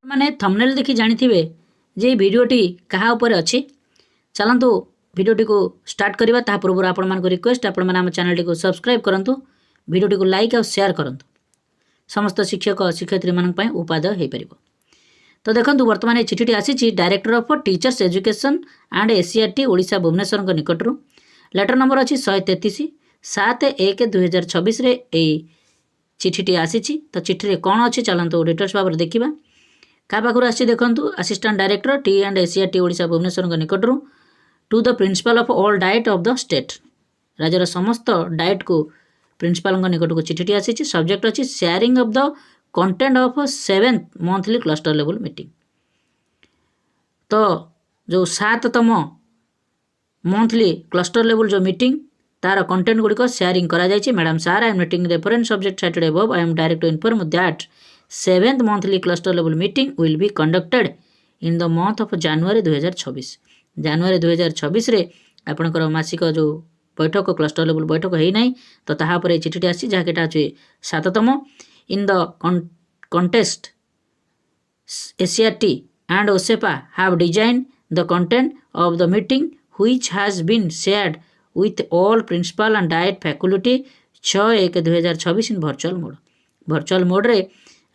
मैंने थंबनेल देखि जानिथिबे जे भिडियोटी कहा ऊपर अछि। चलंतु भिडियोटी को स्टार्ट करबा ता पूर्व आपण मान को रिक्वेस्ट आपण माने हम चैनल को सब्सक्राइब करंतु, भिडियोटी को लाइक और शेयर करंतु, समस्त शिक्षक शिक्षयित्री मान पय उपादेय हे परिबो। तो देखंतु वर्तमान चिठीटी आसीची director of teachers education and SCERT Odisha Bhubaneswar को निकटरू। लेटर नंबर अछि 133 7/1/2026 रे ए चिठीटी आसीची। तो चिठी रे कोन अछि चलंतु डिटेल्स भाबर देखिबा। का पाखर आसी देखंतु assistant director T and SCERT Odisha Bhubaneswar को निकटरू to the principal of all DIET of the state. राज्यर समस्त डाइट को प्रिंसिपल निकट को चिठीटी आसीची। सब्जेक्ट अछि sharing of the content of 7th monthly cluster level meeting. तो जो 7तम मंथली क्लस्टर लेवल जो मीटिंग तार कंटेंट गुड़िक शेयरिंग करा जायछि। Madam sir, I am meeting reference subject cited above, I am direct to inform that 7th monthly cluster level meeting will be conducted in the month of January 2026। जनवरी 2026 रे आपनकर मासिक जो बैठक cluster level बैठक है नहीं। तो ताहा पर चिठीटी आसी जहाँटा अच्छे 7तम in the context SCERT and OSEPA have design the content of the meeting which has been shared with all principal and DIET faculty 6/1/2026 in virtual mode. Virtual mode रे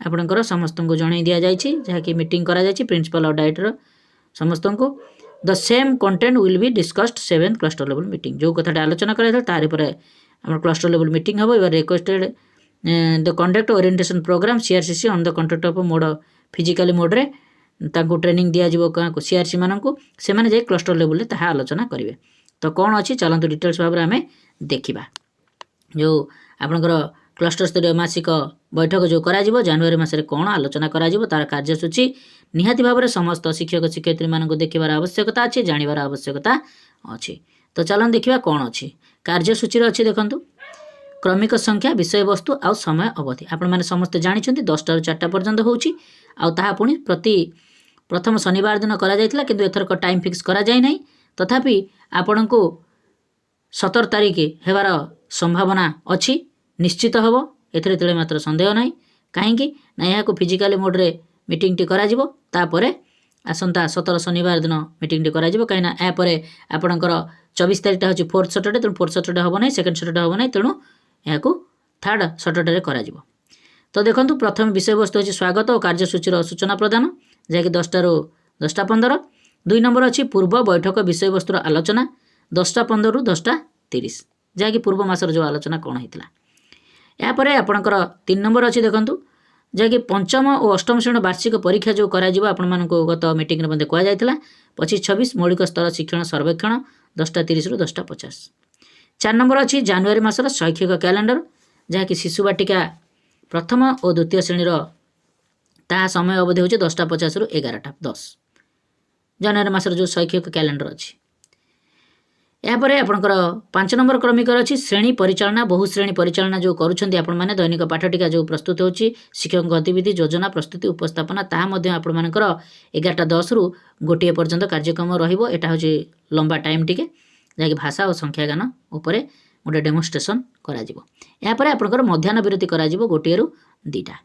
आपनकर समस्त को जणाई दिया जायछि जहाँकि मीटिंग करा जायछि प्रिंसिपल और डाइट रो समस्त को। The same content will be discussed 7th cluster level meeting. जो कथाटा आलोचना करा तारि पर हमर क्लस्टर लेवल मीटिंग हबो। You are requested the conduct orientation programme CRCC on the conduct of mode physically mode रे तांको ट्रेनिंग दिया जिवो का सीआरसी माननकु से माने जे क्लस्टर लेवल रे ताहा आलोचना करिवे। तो कोन अछि चलंतु डिटेल्स भाबरे हमें देखिबा। जो आपनकर क्लस्टर स्तरीय मासिक बैठक जो करा जिवो जनवरी मासरे कोन आलोचना करा जिवो तार कार्यसूची निहाती भाबरे समस्त शिक्षक शिक्षयित्री माननकु देखिबार आवश्यकता अछि, जानिबार आवश्यकता अछि। तो चलन देखिबा कोन अछि कार्यसूची रे अछि। देखंतु क्रमिक संख्या, विषय वस्तु आ समय अवधि आपण माने समस्त जानि छथि 10 टा 4 टा पर्यंत होउची। आ ताहा पुनी प्रथम शनिवार दिन करा जायतिला किंतु एथर को टाइम फिक्स करा जाय नै। तथापि आपनको 17 तारिख हेबार संभावना अछि, निश्चित हबो एथरे तेले मात्र संदेह नै। काहेकि ना या को फिजिकली मोड रे मीटिंग टी करा जिवो तापरे आसंता 17 शनिवार दिन मीटिंग टी करा जिवो। काहेना ए परे आपनकर 24 तारिख टा होची 4th सैटरडे, तेणु 4th सैटरडे हबो नै, 2nd सैटरडे हबो नै, तेणु या को 3rd सैटरडे रे करा जिवो। तो देखंतु प्रथम विषय वस्तु अछि स्वागत और कार्यसूची रो सूचना प्रदान जे कि 10 टा रो 10 टा 15। 2 नंबर अछि पूर्व बैठक विषय वस्तु रो आलोचना 10 टा 15 रु 10 टा 30 जे कि पूर्व मासर जो आलोचना कोन हितला। या परे आपनकर 3 नंबर अछि देखंतु जे कि पंचम और अष्टम श्रेणी वार्षिक परीक्षा जो करा जिवो आपण मानको गत मीटिंग रे बंदे कोआ जायतिला 25-26 मौलिक स्तर शिक्षण सर्वेक्षण 10 टा 30 रु 10 टा 50। 4 नंबर अछि जनवरी मासर शैक्षिक कैलेंडर जहाँ कि शिशु बाटिका प्रथम और द्वितीय श्रेणी ता समय अवधि होची 10 टा 50 रु 11 टा 10 जनवरी मासर जो शैक्षिक कैलेंडर अछि। या परे आपनकर 5 नंबर क्रमिक अछि श्रेणी परिचालना, बहु श्रेणी परिचालना जो करूछन्ती आपण माने दैनिक पाठटिका जो प्रस्तुत होची शिक्षक गतिविधि योजना प्रस्तुति उपस्थापना ता मध्ये आपण मानकर 11 टा 10 रु गोटिए पर्यंत कार्यक्रम रहिबो। एटा होची लंबा टाइम टिके जाकि भाषा और संख्या ज्ञान ऊपर गोटे डेमोन्स्ट्रेशन करा जिवो। या परे आपनकर मध्याह्न विरति करा जिवो गोटिए रु 2 टा।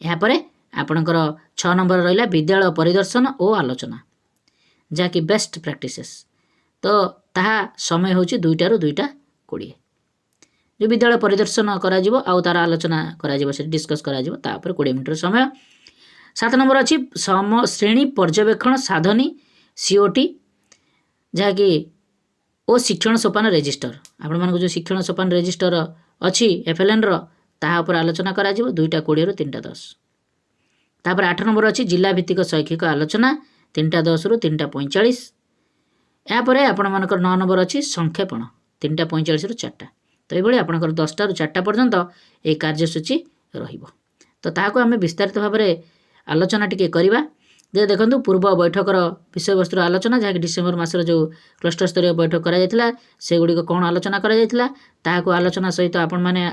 या परे आपनकर 6 नंबर रहिला विद्यालय परिदर्शन और आलोचना जाकि बेस्ट प्रैक्टिसेस। तो ताहा समय होची 2 टा रु 2 टा 20 जो विद्यालय परिदर्शन करा जिवो आ तार आलोचना करा जिवो से डिस्कस करा जिवो ता पर 20 मिनिट समय। 7 नंबर अछि श्रेणी पर्यवेक्षण साधनी सीओटी जाकि ओ शिक्षण सोपान रजिस्टर आपण मानको जो शिक्षण सोपान रजिस्टर अछि एफएलएन रो ताहा पर आलोचना करा जिवो 2 टा 20 रु 3 टा 10। तापर 8 नंबर अछि जिला भित्तिक शैक्षिक आलोचना 3 टा 10 रु 3 टा 45। या परे आपण मानकर 9 नंबर अछि संक्षेपण 3 टा 45 रु 4 टा। तो एबोली आपनकर 10 टा रु 4 टा पर्यंत ए कार्यसूची रहिबो। तो ताहाको हमें विस्तारित भाव में आलोचना टिके करिबा। जे देखंतु पूर्व बैठकर विषय वस्तु आलोचना जहाँ डिसेम्बर मासर जो क्लस्टर स्तरीय बैठक करा जायतिला से गुडी को कोन आलोचना करा जायतिला ताहाको आलोचना सहित आपण माने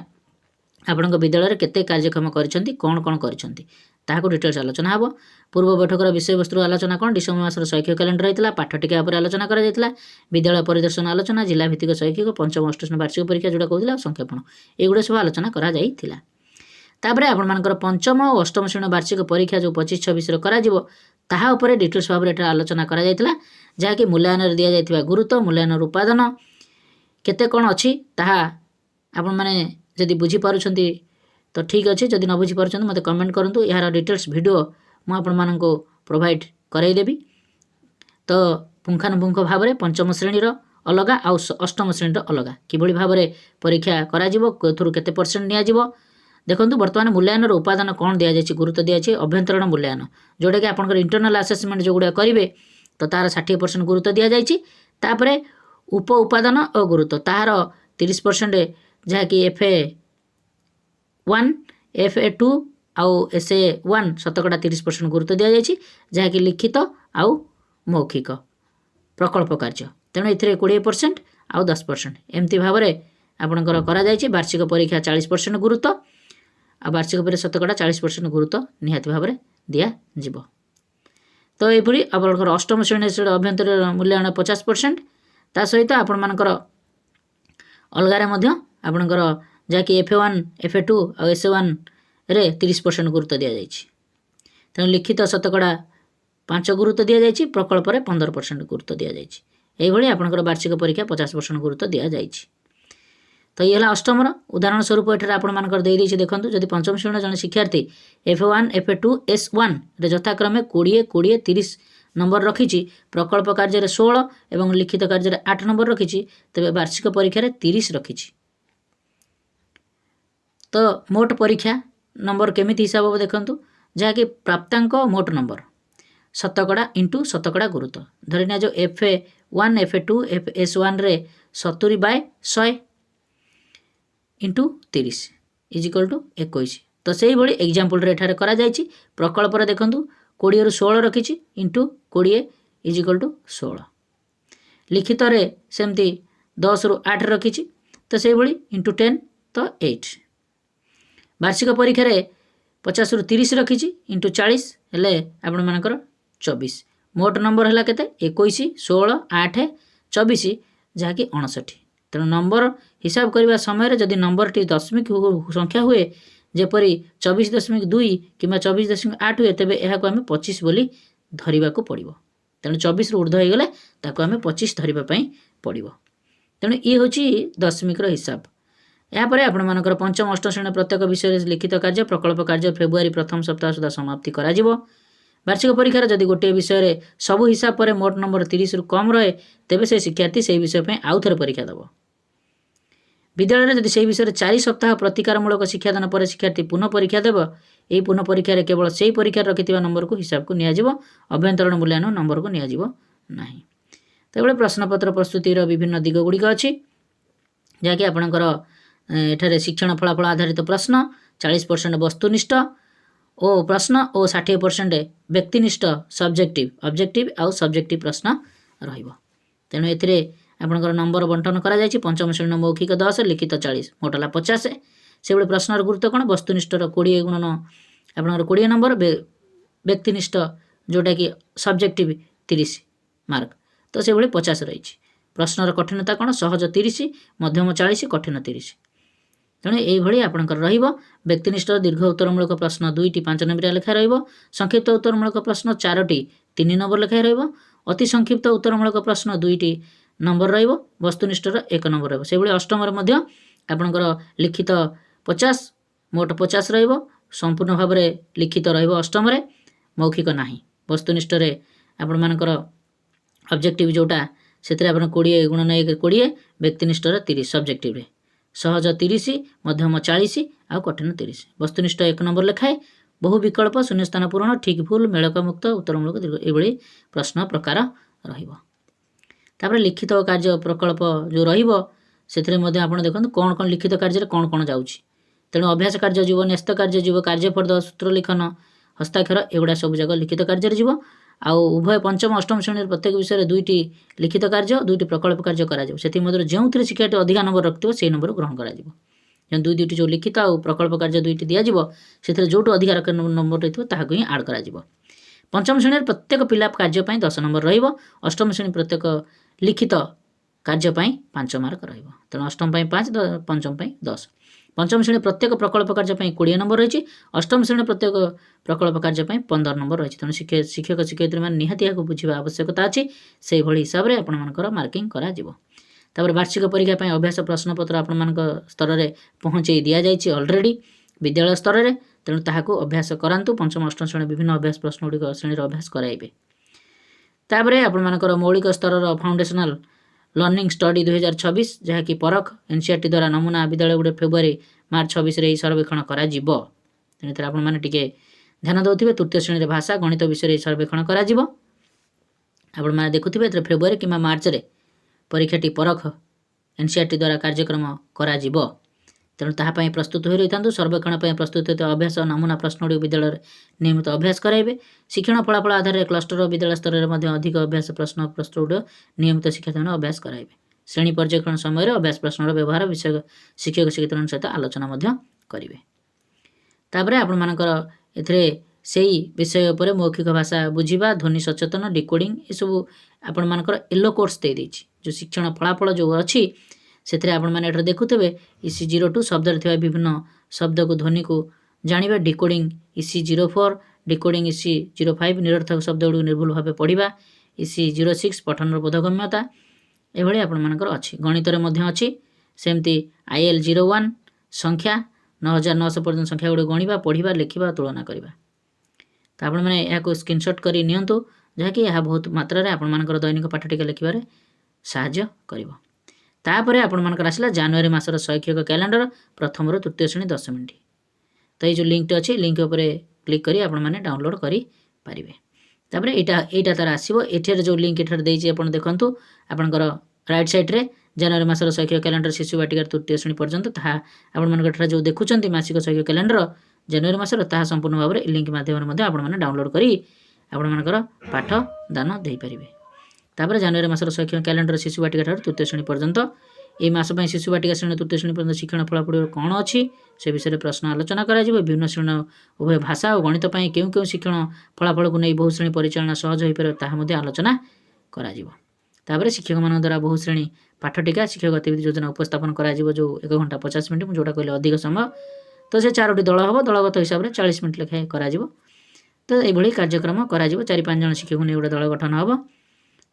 आपनक विद्यालय केते कार्यक्रम करिसंती कोन कोन करिसंती ताहाको डिटेल्स आलोचना हबो। पूर्व बैठकर विषय वस्तु आलोचना कोन डिसेम्बर मासर शैक्षिक कैलेंडर रहितला पाठटिका पर आलोचना करा जायतिला विद्यालय परिदर्शन आलोचना जिला भित्तिक शैक्षिक पंचम अष्टम वार्षिक परीक्षा जोड़ा कहउतिला संक्षेपण एगुडा सब आलोचना करा जायतिला। तापर आपणमानकर पंचम और अष्टम श्रेणी वार्षिक परीक्षा जो 25-26 करा ताहा उपरे डिटेल्स भाव में आलोचना करा जायतिला जहाँकि मूल्यांकन दि जाइथिबा गुरुत्व मूल्यांकन उत्पादन केते कौन अच्छी ताहा आपण माने जदि बुझी पारुछंती तो ठीक अच्छे जदि न बुझी पारुछंती मते कमेंट करंतु यार डिटेल्स वीडियो मु आपण माननको प्रोवाइड कराई देबी। तो पुंखानुपुंख भाव में पंचम श्रेणी अलग आउ अष्टम श्रेणी अलग किभଳି भाव परीक्षा करा जिवो कोथुरु केते परसेंट निया जिवो देखंतु वर्तमान मूल्यांकन उत्पादन कौन दि जायछि गुरुत्व दि जायछि अभ्यंतरण मूल्यांकन जोटा कि आपनकर इंटरनल असेसमेंट जो गुडा करिवे तो तार 60% गुरुत्व दि जायछि तापरे उप उत्पादन और गुरुत्व तार 30% जहाँकि FA1 FA2 आउ SA1 शतकड़ा 30% गुरुत्व दि जायछि जहाँकि लिखित आउ मौखिक प्रकल्प कार्य तेणु ए 20% आउ 10% एमती भाव में आपणकर करा जायछि वार्षिक परीक्षा 40% गुरुत्व आ वार्षिक पर शतकड़ा 40% गुरुत्व निहाती भाव में दिया जिवो। तो यहपरी आपणकर अष्टम श्रेणी अभ्यंतर मूल्यांकन 50% ता सहित आपण मानकर अलगारे मध्य आपणकर जहाँकि FA1 FA2 और SA1 रे 30% गुरुत्व दि जायछि तेणु लिखित शतकड़ा 5 गुरुत्व दि जायछि प्रकल्प रे 15% गुरुत्व दि जायछि एइभଳି आपणकर वार्षिक परीक्षा 50% गुरुत्व दि जायछि। तो ये अष्टम उदाहरण स्वरूप एठार आपण मानकर दे देछि देखंतु जदि पंचम श्रेणी जन शिक्षार्थी FA1 FA2 S1 रे यथाक्रमे 20 20 30 नंबर रखिछि प्रकल्प कार्य 16 एवं लिखित कार्य 8 नंबर रखिछि तेबे वार्षिक परीक्षा 30 रखिछि। तो मोट परीक्षा नंबर केमिति हिसाब हो देखंतु जहाँकि प्राप्तांक मोट नंबर शतकड़ा इंटू शतकड़ा गुरुत्व धरिनिया जो FA1 FA2 S1 रे 70/100 इंटू 30 इज इक्वल टू 21 तो से ही एग्जाम्पल एठारे करा जायछि प्रकल्प रे देखंतु 20 रु 16 रखिछि इंटू 20 इज इक्वल टू 16 लिखित रे सेमती 10 रु 8 रखिछि तो से ही इंटू 10 तो 8 वार्षिक परीक्षा रे 50 रु 30 रखिछि इंटू 40 हेले आपण मानकर 24 मोट नंबर है केते 21 16 8 24 जहाँकि 59 तेणु नंबर हिसाब करने समय जदि नंबर टी दशमिक संख्या हुए जेपरी 24.2 कि 24.8 हुए तेबे एहाको आमे 25 बोली धरिबा को पड़िबो तेणु 24 रु ऊर्ध्व हो गले ताको आमे 25 धरिबा पई पड़िबो तेणु ये होची दशमिक रो हिसाब। यापर आपण मानकर पंचम अष्टम श्रेणी प्रत्येक विषय लिखित कार्य प्रकल्प कार्य फेब्रुआरी प्रथम सप्ताह सुधा समाप्ति करा जिवो। वार्षिक परीक्षार जदि गोटे विषय सबु हिसाब पर मोट नंबर 30 रु कम रहे तेबे से शिक्षार्थी से विषय पर आउ थे परीक्षा देव। विद्यालय जदि से विषय 4 सप्ताह प्रतिकारमूलक शिक्षादान पर शिक्षार्थी पुनः परीक्षा देव यही पुनः परीक्षा केवल से परीक्षा रखि नंबर को हिसाब को नियाजिवो अभ्यंतरण मूल्यांकन नंबर को नियाजिवो नाही। तो ये प्रश्नपत्र प्रस्तुतिर विभिन्न दिग गुड़िक अच्छी जहाँकि आपणकर एठारे शिक्षण फलाफल आधारित प्रश्न 40% वस्तुनिष्ठ ओ प्रश्न और 60% व्यक्तिनिष्ठ सब्जेक्टिव ऑब्जेक्टिव आउ सब्जेक्टिव प्रश्न रहिबो। तेणु एथिरे आपणकर नंबर बंटन करा जायछि पंचम श्रेणी मौखिक 10 लिखित 40 मोट हला 50 से प्रश्नर गुरुत्व कौन वस्तुनिष्ठर 20 गुणन आपणकर 20 नंबर व्यक्तिनिष्ठ जोटा कि सब्जेक्टिव 30 मार्क तो से 50 रही। प्रश्नर कठिनता कौन सहज 30 मध्यम 40 कठिन 30 तेणु यही आपंकर व्यक्तिनिष्ठ दीर्घ उत्तरमूलक प्रश्न 2टी 5 नंबर लेखाएं रहिबो संक्षिप्त उत्तरमूलक प्रश्न 4टी 3 नंबर लेखाएं रहिबो अति संक्षिप्त उत्तरमूलक प्रश्न 2टी नंबर रहिबो वस्तुनिष्ठर 1 नंबर रहिबो। सेबोली अष्टमर मध्य आपंकर लिखित 50 मोट 50 रहिबो संपूर्ण भाव में लिखित रहिबो अष्टम मौखिक नाही वस्तुनिष्ठ आपण मानकर ऑब्जेक्टिव जोटा से आप 20 गुणन 1 20 व्यक्तिनिष्ठर 30 सब्जेक्टिव सहज 30 मध्यम 40 आउ कठिन 30 वस्तुनिष्ठ 1 नंबर लेखाए बहु विकल्प शून्यस्थान पूरण ठीक भूल मेलक मुक्त उत्तरमूलक दीर्घ ये प्रश्न प्रकार रहिबो। तापर लिखित कार्य प्रकल्प जो रहिबो सेथिरे मध्ये आपण देखंतु कोन कोन लिखित कार्य कोन कोन जाउछि तेणु अभ्यास कार्य जीव न्यस्त कार्य जीव कार्यफर्द सूत्र लिखन हस्ताक्षर एगुड़ा सब जगह लिखित कार्य जीव आउ उभय पंचम अष्टम श्रेणी प्रत्येक विषय 2टी लिखित कार्य 2टी प्रकल्प कार्य करा से जो शिक्षार्थी अधिका नंबर रखिथो से नंबर ग्रहण करा दुईटी जो लिखित आउ प्रकल्प कार्य 2टी दिज्व से जो अधिकार नंबर रही ताकू ही आड करा। पंचम श्रेणी प्रत्येक पिला कार्य 10 नंबर रहिबो अष्टम श्रेणी प्रत्येक लिखित कार्य 5 मार्क रहिबो तेणु अष्टम 5 पंचम 10 पंचम श्रेणी प्रत्येक प्रकल्प कार्य 20 नंबर रही। अष्टम श्रेणी प्रत्येक प्रकल्प कार्य 15 नंबर रही। तेणु शिक्षक शिक्षयित्री मैंने निहाती यहाँ बुझा आवश्यकता अच्छी से भली हिसाब से आपर मार्किंग कर वार्षिक परीक्षा अभ्यास प्रश्नपत्र आपण स्तर में पहुँचे दि जाए अलरेडी विद्यालय स्तर में। तेणु ताकू अभ्यास करातु पंचम अष्टम श्रेणी विभिन्न अभ्यास प्रश्न गुड़िक श्रेणी अभ्यास कराइबे। तापरे आपण मौलिक स्तर फाउंडेशनल लर्निंग स्टडी 2026 जहाँकि परख एनसीईआरटी द्वारा नमूना विद्यालय गुड़े फेब्रुआरी मार्च 26 रे सर्वेक्षण करा जिवो। तेणु आपण मैंने टिके ध्यान दौथिबे। तृतीय श्रेणी भाषा गणित विषय सर्वेक्षण करा जिवो। आपण मैंने देखुथिबे फेब्रुआरी कि मार्च रे परीक्षाटी परख एनसीईआरटी द्वारा कार्यक्रम करा जिवो। तेणु ताहापाई प्रस्तुत हो रही सर्वेक्षण प्रस्तुत होता अभ्यास नमूना प्रश्न गुड़ी विद्यालय नियमित अभ्यास कराइबे। शिक्षण फलाफल आधार में क्लस्टर विद्यालय स्तर में अधिक अभ्यास प्रश्न प्रस्तुत गुड़ नियमित शिक्षार्थी अभ्यास कराइबे। श्रेणी पर्यवेक्षण समय अभ्यास प्रश्न व्यवहार विषय शिक्षक शिक्षयित्री सहित आलोचना करेंगे। तापर आपंकर से विषय पर मौखिक भाषा बुझा ध्वनि सचेतन डिकोडिंग यू आपर येलो कोर्स दे देछि। जो शिक्षण फलाफल जो अच्छी से आपने देखुथे इसी 02 शब्द विभिन्न शब्द को ध्वनि को जाना डिकोडिंग इसी 04 डिकोडिंग इसी 05 निरर्थक शब्द गुड़ निर्भुल भाव पढ़ा इसी 06 पठन बोधगम्यता एभली आपर अच्छी। गणित अच्छी सेमती IL 01 संख्या 9900 पर्यटन संख्या गुड़ गणवा पढ़ा लिखा तुलना करवा। तो आपण मैंने यहाँ स्क्रीनशॉट कर नियंतु जहाँकि यह बहुत मात्रा आपर दैनिक पाठटिका लिखार साहाय्य करिवो। तापर आपण आसला जनवरी मासर शैक्षिक कैलेंडर प्रथम रु तृतीय श्रेणी 10 मिनट। तो ये जो लिंक अच्छी लिंक उपर क्लिक करी आपण मैंने डाउनलोड करि पारिबे। तापर एटा तार आसीबो एठेर जो लिंक एठर देइछि आपण देखंतु आपनकर राइट साइड रे जनवरी मासर शैक्षिक कैलेंडर शिशु बाटिका तृतीय श्रेणी पर्यंत ताहा आपण मानकर जो देखुचंती मासिक शैक्षिक कैलेंडर जनवरी मासर ताहा संपूर्ण भाव में लिंक माध्यम आपण मैंने डाउनलोड करी आपण मानकर पाठ दान दे पारिबे। तापर जनवरी मासर शैक्षिक कैलेंडर शिशु बाटिका ठार तृतीय श्रेणी पर्यंत ये मास शिशु बाटिका श्रेणी तृतीय श्रेणी पर्यंत शिक्षण फलाफल कौन अच्छी से विषय में प्रश्न आलोचना करा जिवो। विभिन्न श्रेणी उभय भाषा और गणित केउं केउं शिक्षण फलाफल को नहीं बहु श्रेणी परिचालना सहज हो पारे ताहा मध्ये आलोचना करा जिवो। तापर शिक्षक मान द्वारा बहु श्रेणी पाठटिका शिक्षक गतिविधि योजना उपस्थापन करा जिवो जो 1 घंटा 50 मिनट जोटा कहले अधिक समय। तो से 4टी दल हम दलगत हिसाब से 40 मिनट लेखाएं करा जिवो। तो ये कार्यक्रम करा जिवो 4-5 जन शिक्षक ने गोटे दल गठन हम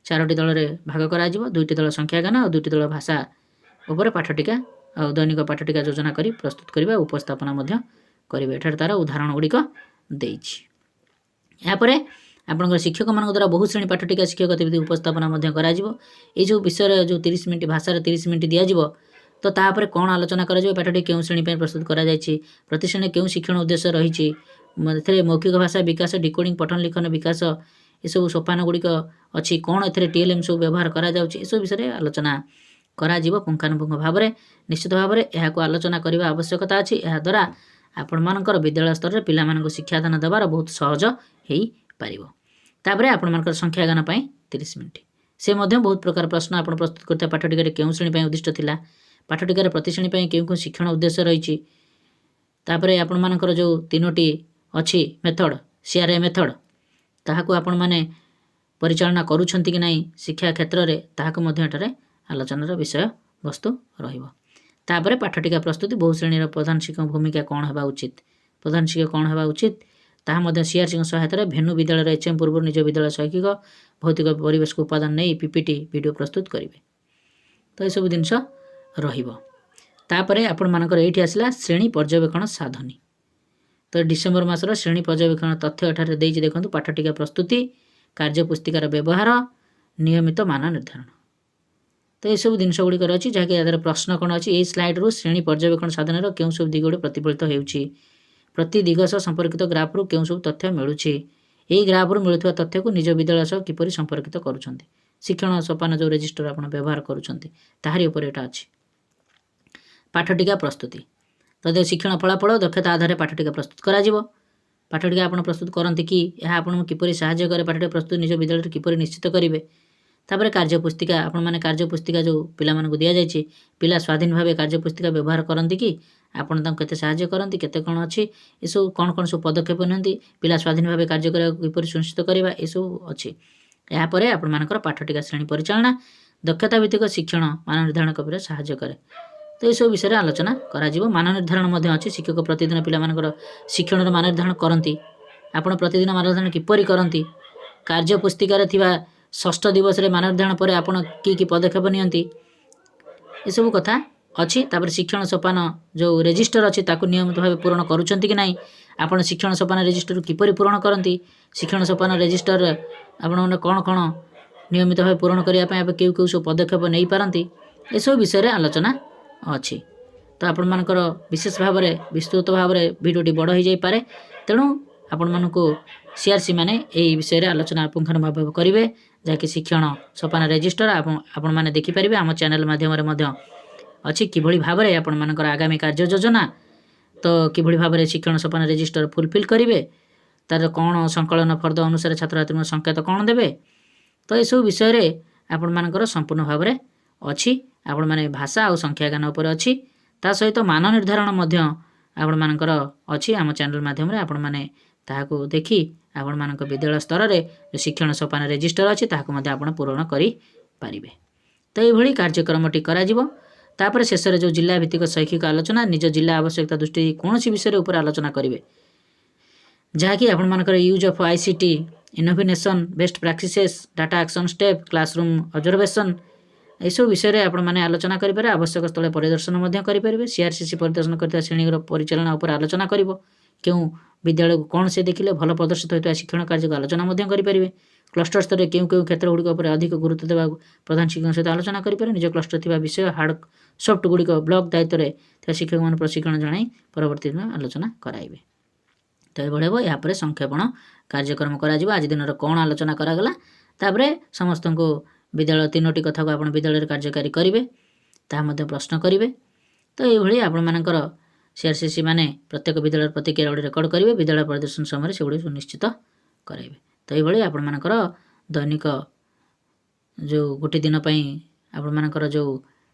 4टी दल में भाग करा जिवो। 2टी दल संख्या ज्ञान और 2टी दल भाषा उपर पाठटिका और दैनिक पाठटिका योजना करी प्रस्तुत करबा उपस्थापना मध्य करिवे। एठार तार उदाहरण गुड़िक देइछि। यापर आपनकर शिक्षक मान द्वारा बहु श्रेणी पाठटिका शिक्षक गतिविधि उपस्थापना मध्य करा जिवो। ए जो विषय जो 30 मिनट भाषा 30 मिनट दिया जिवो तो तापर कौन आलोचना करा जिवो पाठटी केउं श्रेणी पे प्रस्तुत करा जायछि प्रति श्रेणी केउं शिक्षण उद्देश्य रहिछि एथिरे मौखिक भाषा विकास डिकोडिंग पठन लिखन विकास ये सब सोपान गुड़िक अच्छी कौन एथिरे TLM सब व्यवहार करा जाउछि ए सब विषय आलोचना करा जिवो पुंखानुपुंख भाव में। निश्चित भाव में यह आलोचना करने आवश्यकता अच्छी। यह द्वारा आपण मानकर विद्यालय स्तर में पिला मानक शिक्षादान देवार बहुत सहज हो पारिबो। तापरे आपण मानकर संख्या ज्ञान पई 30 मिनट से मध्य बहुत प्रकार प्रश्न आपण प्रस्तुत करते पाठटिका केउं श्रेणी पई उद्दिष्ट थिला पाठटिकार प्रति श्रेणी पई केउं शिक्षण उद्देश्य रहिछि। तापरे आपण मानकर जो 3टी अच्छी मेथड CRA मेथड ताहाकू आपण माने परिचालना करूछंती कि नहीं शिक्षा क्षेत्र में ताहाकू मध्य एठारे आलोचनार विषय वस्तु रहिबो। तापरे पाठटिका प्रस्तुति बहु श्रेणी प्रधान शिक्षक भूमिका कौन होगा उचित प्रधान शिक्षक कौन होगा उचित ताहा मध्य CRC सहायता भेनु विद्यालय HM पूर्व निज विद्यालय शैक्षिक भौतिक परिवेश को उपादान नहीं PPT वीडियो प्रस्तुत करेंगे। तो ये सब जिनस रहिबो। तापरे आपण मानकर एठी आसला श्रेणी पर्यवेक्षण साधनी। तो डिसेम्बर मासर श्रेणी पर्यवेक्षण तथ्य एठारे देइछि देखंतु पाठटिका प्रस्तुति कार्यपुस्तिकार व्यवहार नियमित मान निर्धारण। तो ये सब जिनस गुड़िक अच्छी जहाँकि यार प्रश्न कौन अच्छी ये स्लाइड रु श्रेणी पर्यवेक्षण साधन क्यों सब दिग गुड़ी प्रतिफलित होउछि प्रति दिग सह संपर्कित ग्राफ रु क्यों सब तथ्य मिलूछि यही ग्राफ रु मिलुवा तथ्य को निज विद्यालय सह किपरि संपर्कित करुछन्ति शिक्षण सोपान जो रजिस्टर आपण व्यवहार करुछन्ति ताहारी उपर एटा अछि। पाठटिका प्रस्तुति तो शिक्षण फलाफल दक्षता आधार पाठटिका प्रस्तुत करा जिवो। पाठटिका आपण प्रस्तुत करन्ति कि यह आपण किपरि सहाय्य करे पाठटिका प्रस्तुत निज विद्यालय किपरि निश्चित करिवे। तापर कार्यपुस्तिका आपण माने कार्यपुस्तिका जो पिला मानकु दिया जायछि पिला स्वाधीन भावे कार्यपुस्तिका व्यवहार करन्ति कि आपण तांको केते सहाय्य करन्ति केते कोन अछि ए सब कोन कोन सब पदक्षेप नंती पिला स्वाधीन भावे कार्य करा किपरि सुनिश्चित करबा ए सब अछि। या परे आपण मानकर पाठटिका श्रेणी परिचालना दक्षता भित्तिक शिक्षण मान निर्धारण करबा सहाय्य करे। तो यह विषय आलोचना करा मान निर्धारण अच्छी शिक्षक प्रतिदिन पिलामानकर शिक्षण मान निर्धारण करती आपण प्रतिदिन मान निर्धारण किपरि करती कार्य पुस्तिकार थिबा षष्ठ दिवस रे मान निर्धारण पर आपण की पदक्षेप नियंती ए सब कथा अच्छी तापर शिक्षण सोपान जो रेजिस्टर अच्छी ताकू नियमित भाव पूरण करुँच कि ना आपण शिक्षण सोपान रेजिस्टर किपरि पूरण करती शिक्षण सोपान रेजिस्टर आपण कौन कौन नियमित भाव पूरण करने क्यों क्यों सब पदक्षेप नहीं पारती ए सब विषय आलोचना अच्छी तो आपण मानकर विशेष भाव में विस्तृत भाव में भिडियोटी बड़ हो जाए तेणु आपण मानक सीआरसी माने यही विषय में आलोचना पुंखानुपुंख करेंगे जहाँकि शिक्षण सोपान रेजिस्टर आपण मैंने देखिपारे आम चैनल माध्यम अच्छी किभली भाव में आपण मानकर आगामी कार्य योजना तो किभली भाव में शिक्षण सोपान रेजिस्टर फुलफिल करेंगे तार कौन संकलन फर्द अनुसार छात्र छात्री संकेत कौन देवे तो यह विषय में आपण मानकर संपूर्ण भाव में अच्छी आपण माने भाषा और संख्या ज्ञान उपर अच्छी ता सहित मान निर्धारण आपण मानकर अच्छी आम चैनल माध्यम आपण माने ताहाको देखि आपण मानक विद्यालय स्तर में जो शिक्षण सोपान रेजिस्टर अच्छी ताहाको आपण पूरण करि पारिबे तो यह कार्यक्रमटी करा तापर शेष जो जिला भित्तिक शैक्षिक आलोचना निज जिला आवश्यकता दृष्टि कौन विषय उपर आलोचना करेंगे जहाँकि आपण मानकर use of ICT innovation best practices data action step classroom observation यह विषय में आपण मैंने आलोचना करेंगे आवश्यक स्थल परिदर्शन करेंगे सीआरसीसी परिदर्शन करता श्रेणी परिचालना उपर आलोचना कर क्यों विद्यालय को कौन से देखिले भल प्रदर्शित होता शिक्षण कार्य को आलोचना करेंगे क्लस्टर स्तर में क्यों क्यों क्षेत्र गुड़िक अधिक गुरुत्व देवा प्रधान शिक्षक सहित आलोचना करेंगे निज क्लस्टर थी विषय हार्ड सफ्ट गुड़िक ब्लॉक दायित्व में शिक्षक मान प्रशिक्षण जन परवर्ती दिन आलोचना कराइबे तो ये यापर संक्षेपण कार्यक्रम करा आज दिन कौन आलोचना करागला तापरे समस्त को विद्यालय 3टी कथा को आप विद्यालय कार्यकारी करेंगे ताहा प्रश्न करेंगे तो ये आपण मानकर सीआरसीसी माने प्रत्येक विद्यालय प्रतिक्रिया रेकर्ड करेंगे विद्यालय प्रदर्शन समय से सुनिश्चित करेंगे तो ये आपण मानकर दैनिक जो गोटे दिन आपण मानकर जो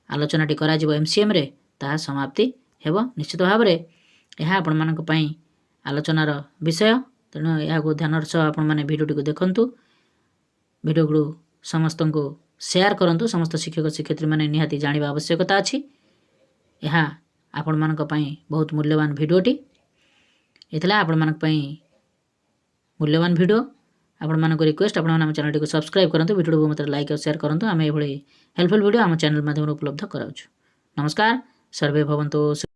आलोचनाटी करा एमसीएम रे ताहा समाप्ति हेब निश्चित भाव में यह आपण मानक पई आलोचनार विषय तेणु यह ध्यान सह आपण माने भिडियोटी को देखंतु भिडियो को समस्त को शेयर करंतु समस्त शिक्षक शिक्षयित्री माने निहाती जानिबा आवश्यकता अछि यह आपण मानक पई बहुत मूल्यवान भिडियोटी एथला आपण मानक पई मूल्यवान भिडियो आपण मानक रिक्वेस्ट आपण माने चैनल को सब्सक्राइब करंतु भिडियो को मतलब लाइक और शेयर करंतु आमे एभली हेल्पफुल भिडियो आम चैनल माध्यम उपलब्ध कराउछु नमस्कार सर्वे भवन्तु।